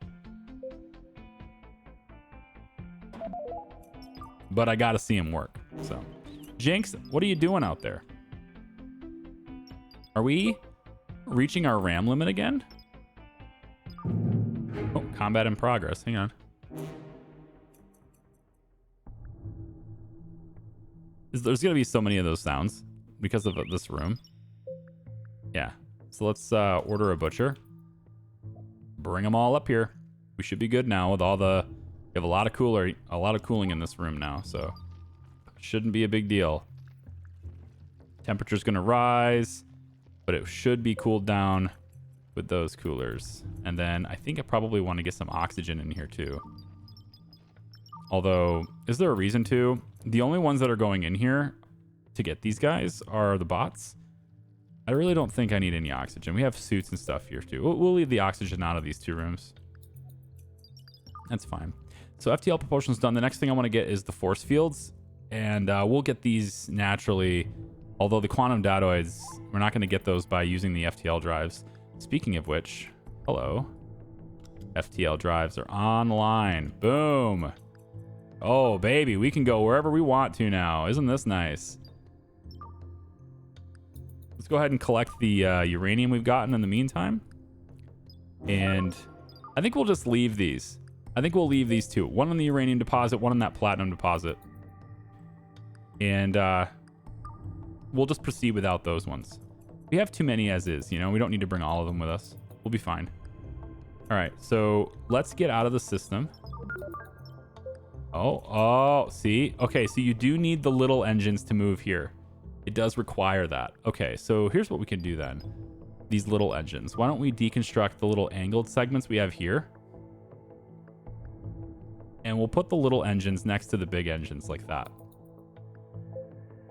A: But I got to see him work, so. Jinx, what are you doing out there? Are we reaching our RAM limit again? Oh, combat in progress. Hang on. There's going to be so many of those sounds because of this room. Yeah. So let's order a butcher. Bring them all up here. We should be good now with all the... We have a lot of cooling in this room now, so... Shouldn't be a big deal. Temperature's going to rise, but it should be cooled down with those coolers. And then I think I probably want to get some oxygen in here too. Although, is there a reason to? The only ones that are going in here to get these guys are the bots. I really don't think I need any oxygen. We have suits and stuff here too. We'll leave the oxygen out of these two rooms. That's fine. So FTL propulsion's done. The next thing I want to get is the force fields. And we'll get these naturally, although the quantum datoids, we're not going to get those by using the FTL drives. Speaking of which, hello. FTL drives are online. Boom. Oh, baby, we can go wherever we want to now. Isn't this nice? Let's go ahead and collect the uranium we've gotten in the meantime. And I think we'll just leave these. I think we'll leave these two. One on the uranium deposit, one on that platinum deposit. And we'll just proceed without those ones. We have too many as is, you know? We don't need to bring all of them with us. We'll be fine. All right, so let's get out of the system. Oh, see? Okay, so you do need the little engines to move here. It does require that. Okay, so here's what we can do then. These little engines. Why don't we deconstruct the little angled segments we have here? And we'll put the little engines next to the big engines like that.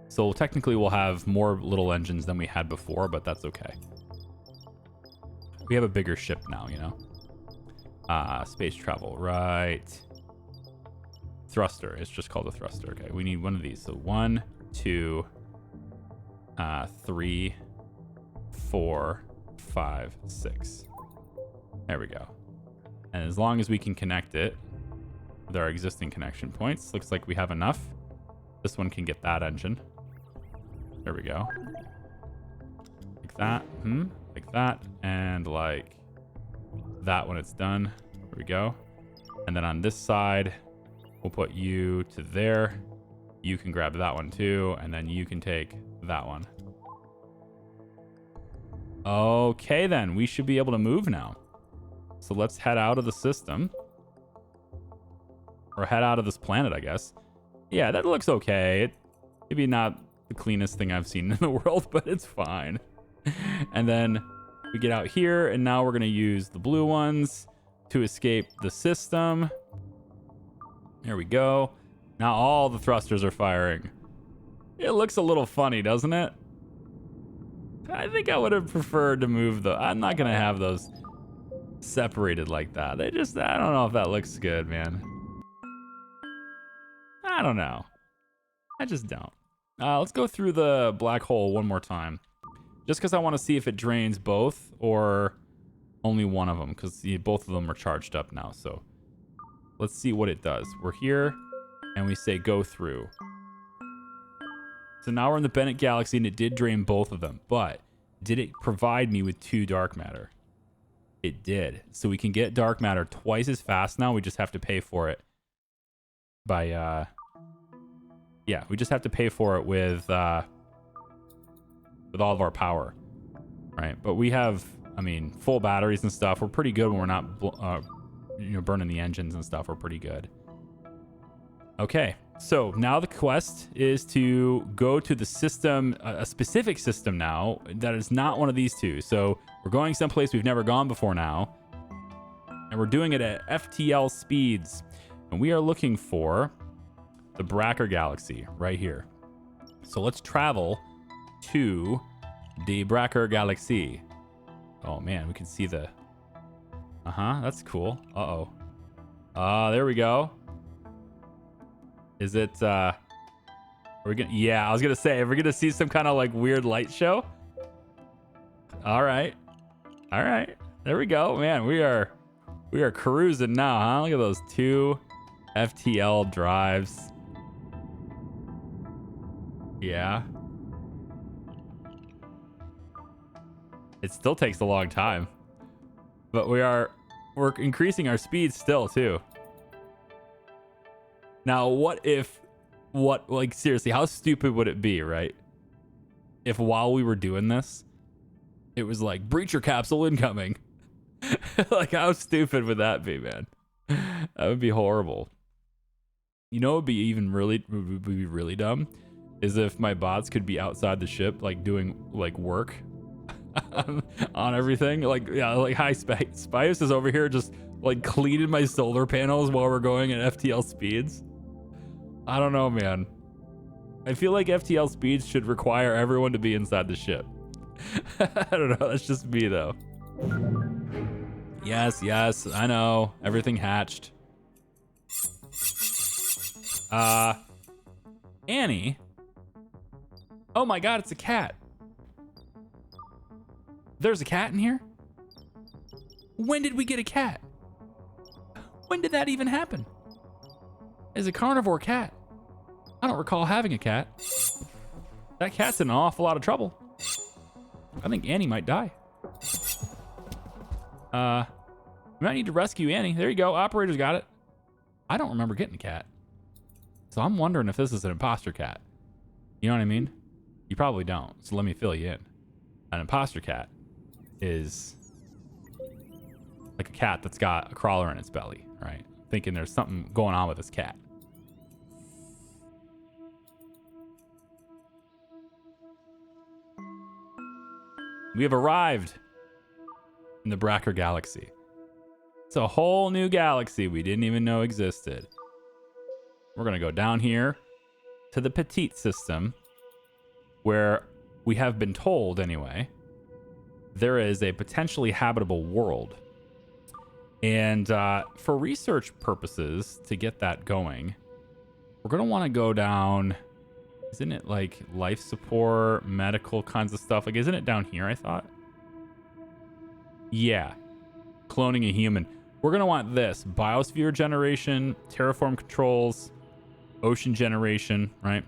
A: So technically we'll have more little engines than we had before, but that's okay. We have a bigger ship now, you know? Space travel, right. Thruster, it's just called a thruster. Okay, we need one of these. So 1, 2, 3, 4, 5, 6. There we go. And as long as we can connect it with our existing connection points, looks like we have enough. This one can get that engine. There we go. Like that. Like that. And like that when it's done. There we go. And then on this side, we'll put you to there. You can grab that one too. And then you can take that one. Okay, then. We should be able to move now. So let's head out of the system. Or head out of this planet, I guess. Yeah, that looks okay. Maybe not the cleanest thing I've seen in the world, but it's fine. And then we get out here, and now we're going to use the blue ones to escape the system. There we go. Now all the thrusters are firing. It looks a little funny, doesn't it? I think I would have preferred to move the... I'm not going to have those separated like that. They just... I don't know if that looks good, man. I don't know. I just don't. Let's go through the black hole one more time. Just because I want to see if it drains both or only one of them. Because both of them are charged up now. So let's see what it does. We're here and we say go through. So now we're in the Bennett Galaxy and it did drain both of them. But did it provide me with 2 dark matter? It did. So we can get dark matter twice as fast now. We just have to pay for it by... Yeah, we just have to pay for it with with all of our power, right? But we have, I mean, full batteries and stuff. We're pretty good when we're not, burning the engines and stuff. We're pretty good. Okay, so now the quest is to go to the system, a specific system now that is not one of these two. So we're going someplace we've never gone before now, and we're doing it at FTL speeds. And we are looking for the Pryor Galaxy right here. So let's travel to the Pryor Galaxy. Oh man, we can see the... that's cool. Uh-oh. There we go. Is it, are we gonna... Yeah, I was gonna say, are we gonna see some kind of like weird light show? All right. All right. There we go. Man, we are cruising now, huh? Look at those 2 FTL drives. Yeah. It still takes a long time. But we're increasing our speed still too. Now, like seriously, how stupid would it be, right? If while we were doing this, it was like breacher capsule incoming. Like how stupid would that be, man? That would be horrible. You know, would be really dumb is if my bots could be outside the ship, like doing like work on everything. Like, yeah, like hi, Spius is over here just like cleaning my solar panels while we're going at FTL speeds. I don't know, man. I feel like FTL speeds should require everyone to be inside the ship. I don't know. That's just me, though. Yes, I know. Everything hatched. Annie. Oh my god, it's a cat. There's a cat in here? When did we get a cat? When did that even happen? It's a carnivore cat. I don't recall having a cat. That cat's in an awful lot of trouble. I think Annie might die. We might need to rescue Annie. There you go. Operator's got it. I don't remember getting a cat. So I'm wondering if this is an imposter cat. You know what I mean? You probably don't. So let me fill you in. An imposter cat is like a cat that's got a crawler in its belly, right? Thinking there's something going on with this cat. We have arrived in the Pryor Galaxy. It's a whole new galaxy we didn't even know existed. We're going to go down here to the Petite system, where we have been told, anyway, there is a potentially habitable world. And for research purposes, to get that going, we're going to want to go down... Isn't it like life support, medical kinds of stuff? Like, isn't it down here, I thought? Yeah. Cloning a human. We're going to want this. Biosphere generation, terraform controls, ocean generation, right?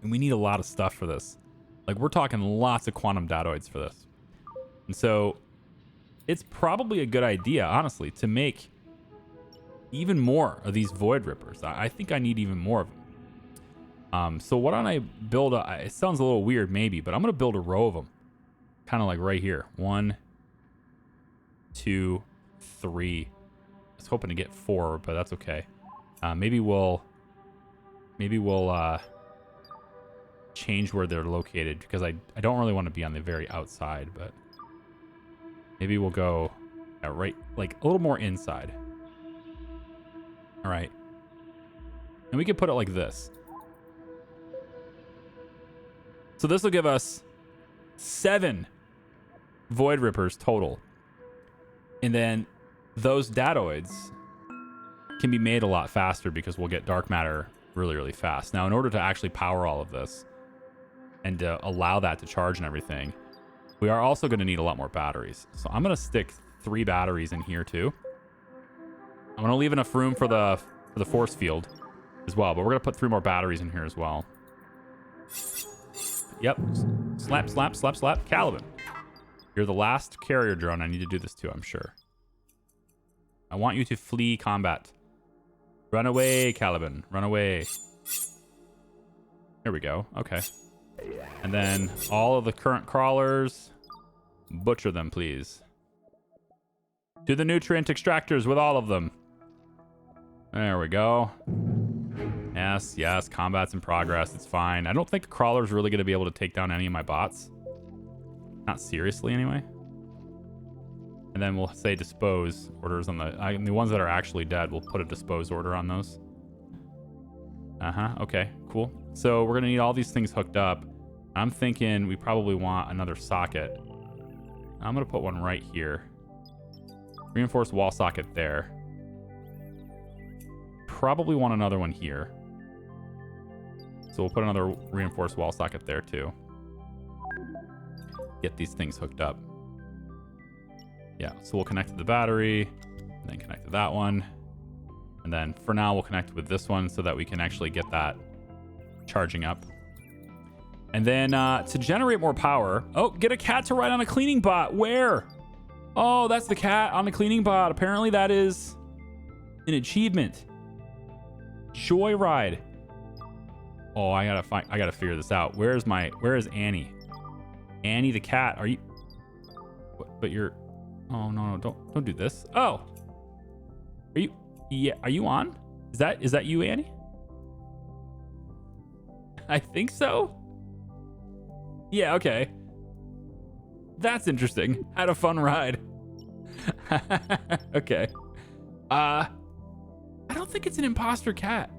A: And we need a lot of stuff for this. Like, we're talking lots of quantum datoids for this. And so it's probably a good idea, honestly, to make even more of these void rippers. I think I need even more of them. So why don't I build it sounds a little weird maybe, but I'm going to build a row of them. Kind of like right here. 1, 2, 3. I was hoping to get 4, but that's okay. Maybe we'll change where they're located, because I don't really want to be on the very outside, but maybe we'll go right, like a little more inside. All right. And we could put it like this. So this will give us 7 void rippers total. And then those datoids can be made a lot faster because we'll get dark matter really, really fast. Now, in order to actually power all of this and allow that to charge and everything, we are also going to need a lot more batteries. So I'm going to stick 3 batteries in here too. I'm going to leave enough room for the force field as well, but we're going to put 3 more batteries in here as well. Yep. Slap, slap, slap, slap. Caliban. You're the last carrier drone I need to do this to, I'm sure. I want you to flee combat. Run away, Caliban. Run away. There we go. Okay. And then all of the current crawlers, butcher them, please. To the nutrient extractors with all of them. There we go. Yes, yes, combat's in progress. It's fine. I don't think a crawler's really going to be able to take down any of my bots. Not seriously, anyway. And then we'll say dispose orders on the ones that are actually dead. We'll put a dispose order on those. Okay, cool. So we're going to need all these things hooked up. I'm thinking we probably want another socket. I'm going to put one right here. Reinforced wall socket there. Probably want another one here. So we'll put another reinforced wall socket there too. Get these things hooked up. Yeah, so we'll connect to the battery, and then connect to that one. And then for now, we'll connect with this one so that we can actually get that charging up. And then to generate more power, oh, get a cat to ride on a cleaning bot. Where? Oh, that's the cat on the cleaning bot. Apparently that is an achievement. Joyride. Oh, I gotta figure this out. Where is Annie? Annie the cat. Are you? But you're. Oh no, don't do this. Oh, are you? Yeah, are you on? Is that you, Annie? I think so. Yeah. Okay. That's interesting. Had a fun ride. Okay. I don't think it's an imposter cat.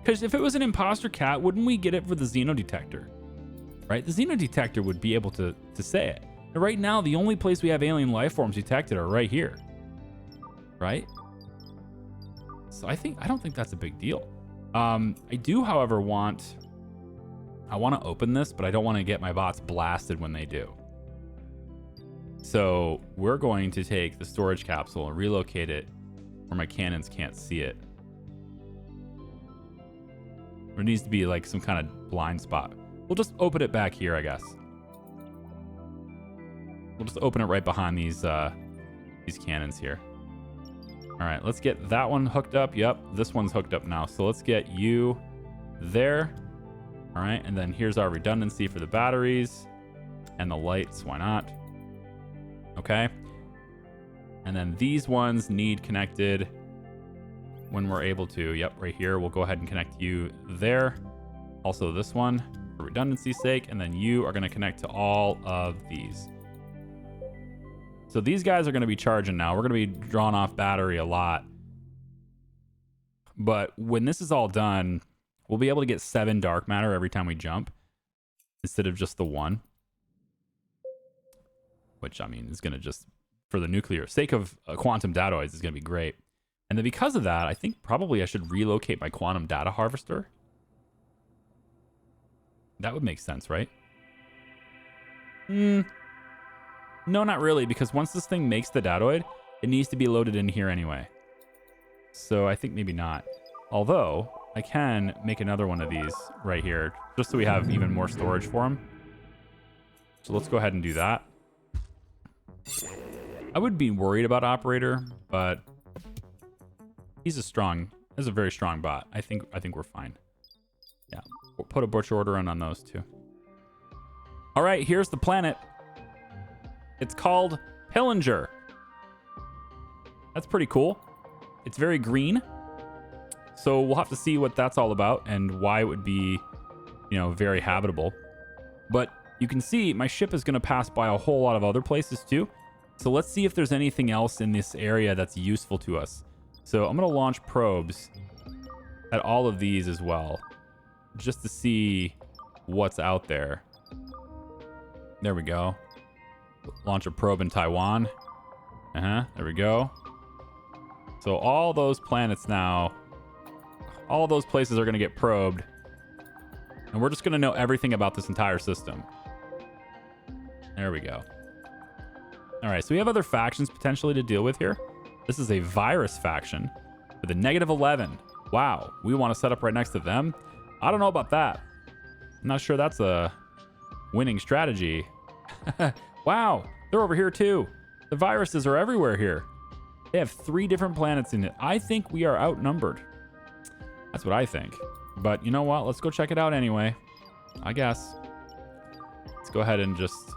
A: Because if it was an imposter cat, wouldn't we get it for the xenodetector? Right? The xenodetector would be able to say it. And right now, the only place we have alien life forms detected are right here. Right? So I don't think that's a big deal. I do, however, I want to open this, but I don't want to get my bots blasted when they do. So we're going to take the storage capsule and relocate it where my cannons can't see it. There needs to be like some kind of blind spot. We'll just open it back here, I guess. We'll just open it right behind these cannons here. All right, let's get that one hooked up. Yep, this one's hooked up now. So let's get you there. All right, and then here's our redundancy for the batteries and the lights. Why not? Okay. And then these ones need connected when we're able to. Yep, right here. We'll go ahead and connect you there. Also this one for redundancy's sake. And then you are going to connect to all of these. So these guys are going to be charging now. We're going to be drawing off battery a lot. But when this is all done, we'll be able to get 7 dark matter every time we jump instead of just the 1. Which, I mean, is going to just, for the nuclear sake of quantum datoids, is going to be great. And then because of that, I think probably I should relocate my quantum data harvester. That would make sense, right? No, not really, because once this thing makes the datoid, it needs to be loaded in here anyway. So I think maybe not. Although, I can make another one of these right here, just so we have even more storage for them. So let's go ahead and do that. I would be worried about operator, but he's a very strong bot. I think we're fine. Yeah, we'll put a butcher order on those too. All right, here's the planet. It's called Pillinger. That's pretty cool. It's very green. So we'll have to see what that's all about and why it would be, very habitable. But you can see my ship is going to pass by a whole lot of other places too. So let's see if there's anything else in this area that's useful to us. So I'm going to launch probes at all of these as well, just to see what's out there. There we go. Launch a probe in Taiwan. There we go. So all those planets now, all those places are going to get probed. And we're just going to know everything about this entire system. There we go. All right, so we have other factions potentially to deal with here. This is a virus faction with a -11. Wow, we want to set up right next to them? I don't know about that. I'm not sure that's a winning strategy. Wow, they're over here too. The viruses are everywhere here. They have 3 different planets in it. I think we are outnumbered. That's what I think. But you know what? Let's go check it out anyway. I guess. go ahead and just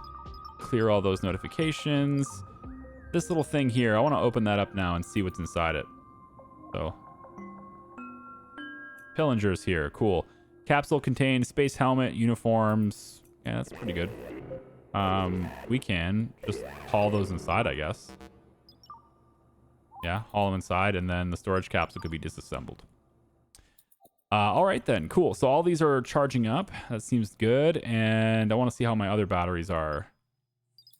A: clear all those notifications. This little thing here, I want to open that up now and see what's inside it. So, Pillingers here, cool. Capsule contains space helmet, uniforms. Yeah, that's pretty good. We can just haul those inside, I guess. Yeah, haul them inside, and then the storage capsule could be disassembled. All right then, cool. So all these are charging up. That seems good, and I want to see how my other batteries are.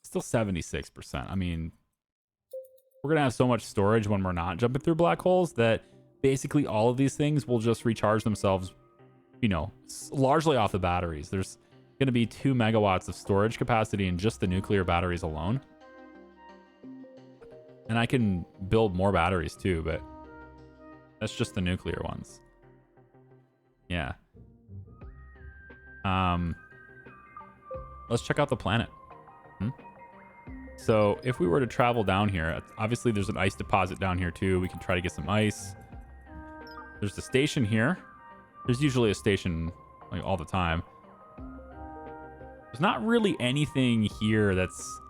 A: Still 76%. I mean, we're gonna have so much storage when we're not jumping through black holes that basically all of these things will just recharge themselves, you know, largely off the batteries. There's gonna be 2 megawatts of storage capacity in just the nuclear batteries alone. And I can build more batteries too, but that's just the nuclear ones. Yeah. Let's check out the planet. So if we were to travel down here, obviously there's an ice deposit down here too. We can try to get some ice. There's the station here. There's usually a station like all the time. There's not really anything here that's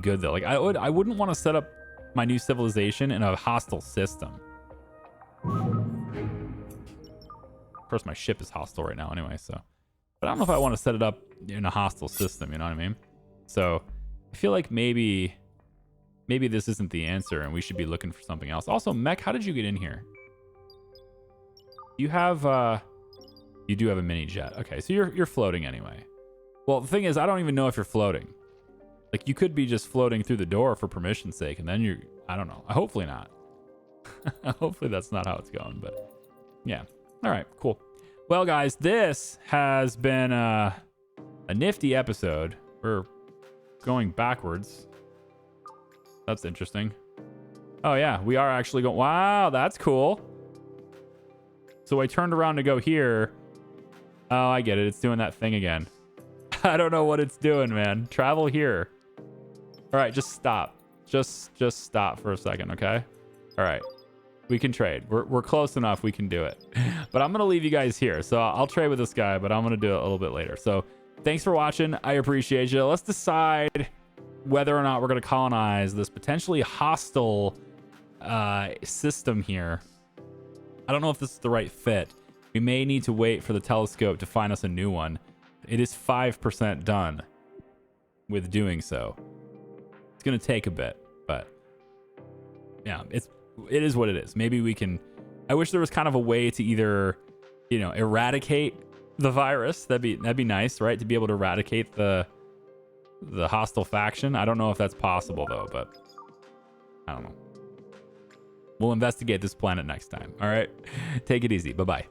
A: good though. Like I wouldn't want to set up my new civilization in a hostile system. Of course, my ship is hostile right now anyway, so. But I don't know if I want to set it up in a hostile system, you know what I mean? So I feel like maybe this isn't the answer and we should be looking for something else. Also, Mech, how did you get in here? You have you do have a mini jet. Okay, so you're floating anyway. Well, the thing is, I don't even know if you're floating. Like, you could be just floating through the door for permission's sake, and then I don't know. Hopefully not. Hopefully that's not how it's going, but yeah. All right, cool. Well, guys, this has been a nifty episode. We're going backwards. That's interesting. Oh, yeah, we are actually going. Wow, that's cool. So I turned around to go here. Oh, I get it. It's doing that thing again. I don't know what it's doing, man. Travel here. All right, just stop. Just stop for a second, okay? All right. We can trade. We're close enough. We can do it. But I'm going to leave you guys here. So I'll trade with this guy, but I'm going to do it a little bit later. So thanks for watching. I appreciate you. Let's decide whether or not we're going to colonize this potentially hostile system here. I don't know if this is the right fit. We may need to wait for the telescope to find us a new one. It is 5% done with doing so. It's going to take a bit, but yeah, it is what it is. Maybe we can. I wish there was kind of a way to either, you know, eradicate the virus. That'd be nice, right? To be able to eradicate the hostile faction. I don't know if that's possible though, but I don't know. We'll investigate this planet next time. All right. Take it easy. Bye-bye.